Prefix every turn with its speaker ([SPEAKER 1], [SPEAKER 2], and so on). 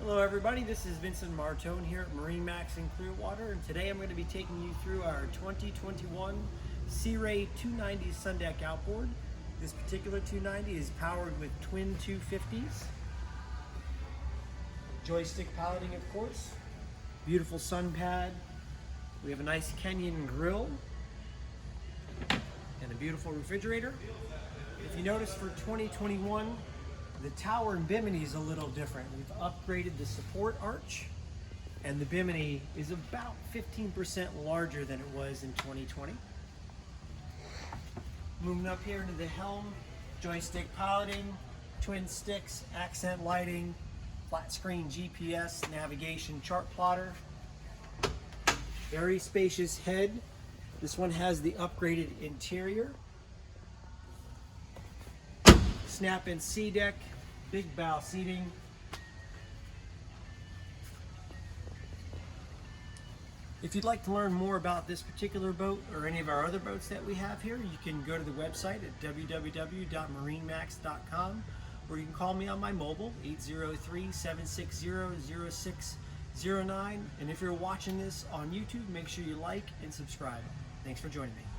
[SPEAKER 1] Hello everybody, this is Vincent Martone here at MarineMax in Clearwater, and today I'm going to be taking you through our 2021 Sea Ray 290 Sundeck Outboard. This particular 290 is powered with twin 250s. Joystick piloting, of course. Beautiful sun pad. We have a nice Kenyan grill and a beautiful refrigerator. If you notice, for 2021, the tower in Bimini is a little different. We've upgraded the support arch, and the Bimini is about 15% larger than it was in 2020. Moving up here into the helm, joystick piloting, twin sticks, accent lighting, flat screen GPS, navigation chart plotter. Very spacious head. This one has the upgraded interior. Snap-in sea deck, big bow seating. If you'd like to learn more about this particular boat or any of our other boats that we have here, you can go to the website at www.marinemax.com, or you can call me on my mobile, 803-760-0609. And if you're watching this on YouTube, make sure you like and subscribe. Thanks for joining me.